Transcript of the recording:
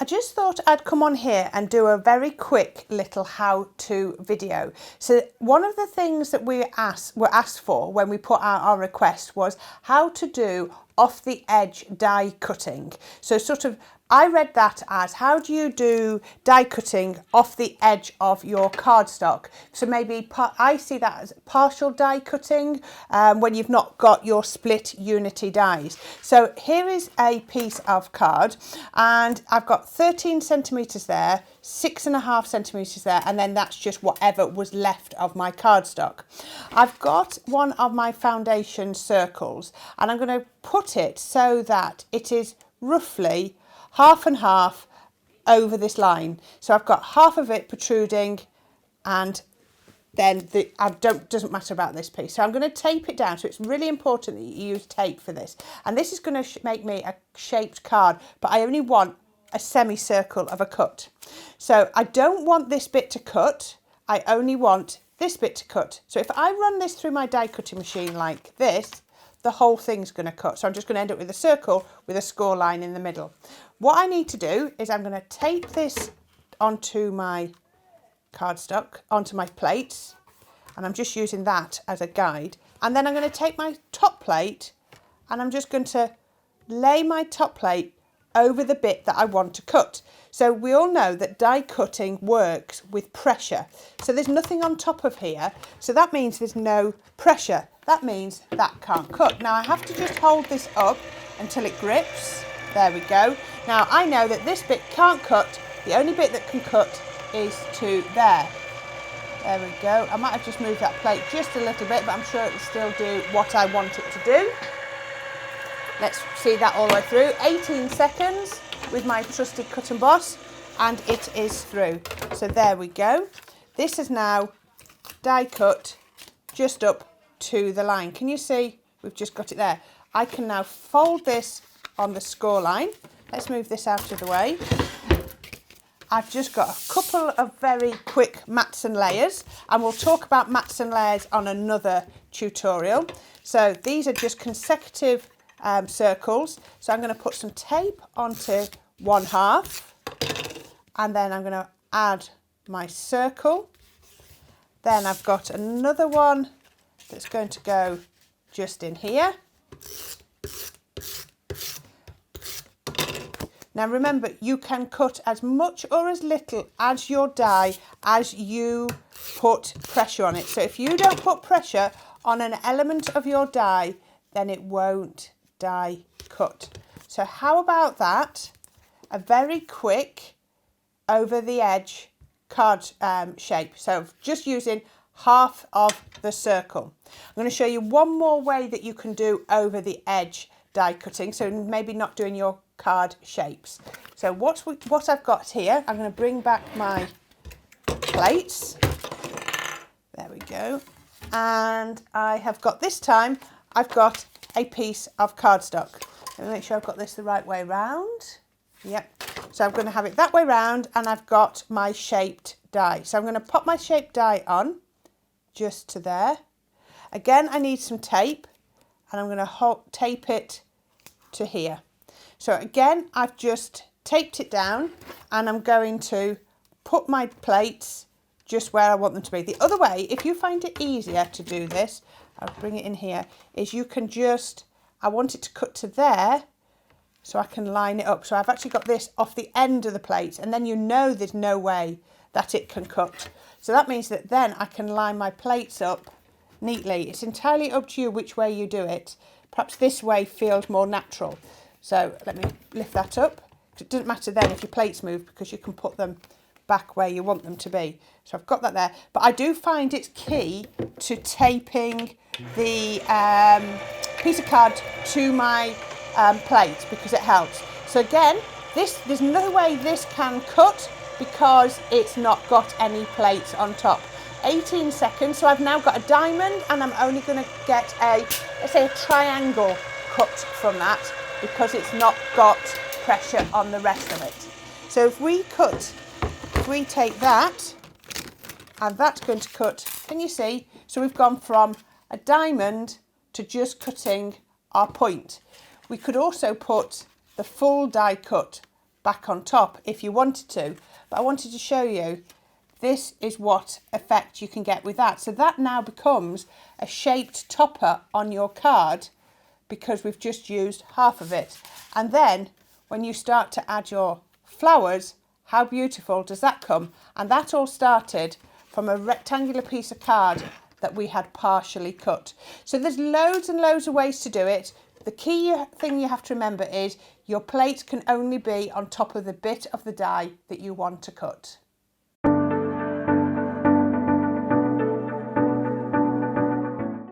I just thought I'd come on here and do a very quick little how-to video. So one of the things that were asked for when we put out our request was how to do off the edge die cutting. So sort of I read that as how do you do die cutting off the edge of your cardstock? So maybe I see that as partial die cutting when you've not got your split unity dies. So here is a piece of card and I've got 13 centimetres there, 6.5 centimetres there, and then that's just whatever was left of my cardstock. I've got one of my foundation circles and I'm going to put it so that it is roughly half and half over this line. So I've got half of it protruding and then doesn't matter about this piece. So I'm going to tape it down. So it's really important that you use tape for this. And this is going to make me a shaped card, but I only want a semicircle of a cut. So I don't want this bit to cut. I only want this bit to cut. So if I run this through my die cutting machine like this, the whole thing's going to cut. So I'm just going to end up with a circle with a score line in the middle. What I need to do is I'm going to tape this onto my cardstock, onto my plates, and I'm just using that as a guide. And then I'm going to take my top plate and I'm just going to lay my top plate over the bit that I want to cut. So we all know that die cutting works with pressure. So there's nothing on top of here. So that means there's no pressure. That means that can't cut. Now I have to just hold this up until it grips. There we go. Now I know that this bit can't cut. The only bit that can cut is to there. There we go. I might have just moved that plate just a little bit, but I'm sure it'll still do what I want it to do. Let's see that all the way through. 18 seconds with my trusted cut and boss, and it is through. So there we go. This is now die cut just up to the line. Can you see? We've just got it there. I can now fold this on the score line. Let's move this out of the way. I've just got a couple of very quick mats and layers, and we'll talk about mats and layers on another tutorial. So these are just consecutive circles. So I'm going to put some tape onto one half, and then I'm going to add my circle. Then I've got another one that's going to go just in here. Now remember, you can cut as much or as little as your die as you put pressure on it. So if you don't put pressure on an element of your die, then it won't die cut. So how about that? A very quick over the edge card shape. So just using half of the circle. I'm going to show you one more way that you can do over the edge die cutting. So maybe not doing your card shapes. So what I've got here, I'm going to bring back my plates. There we go. And I have got, this time, I've got a piece of cardstock. Let me make sure I've got this the right way round. Yep. So I'm going to have it that way round, and I've got my shaped die. So I'm going to pop my shaped die on just to there. Again, I need some tape, and I'm going to tape it to here. So again, I've just taped it down, and I'm going to put my plates just where I want them to be. The other way, if you find it easier to do this, I'll bring it in here, is you can just, I want it to cut to there so I can line it up. So I've actually got this off the end of the plate, and then you know there's no way that it can cut. So that means that then I can line my plates up neatly. It's entirely up to you which way you do it. Perhaps this way feels more natural. So let me lift that up. It doesn't matter then if your plates move, because you can put them back where you want them to be. So I've got that there. But I do find it's key to taping the piece of card to my plate, because it helps. So again, there's no way this can cut because it's not got any plates on top. 18 seconds. So I've now got a diamond, and I'm only going to get let's say a triangle cut from that, because it's not got pressure on the rest of it. So if we take that, and that's going to cut, can you see? So we've gone from a diamond to just cutting our point. We could also put the full die cut back on top if you wanted to. But I wanted to show you this is what effect you can get with that. So that now becomes a shaped topper on your card because we've just used half of it. And then when you start to add your flowers, how beautiful does that come? And that all started from a rectangular piece of card that we had partially cut. So there's loads and loads of ways to do it. The key thing you have to remember is your plate can only be on top of the bit of the die that you want to cut.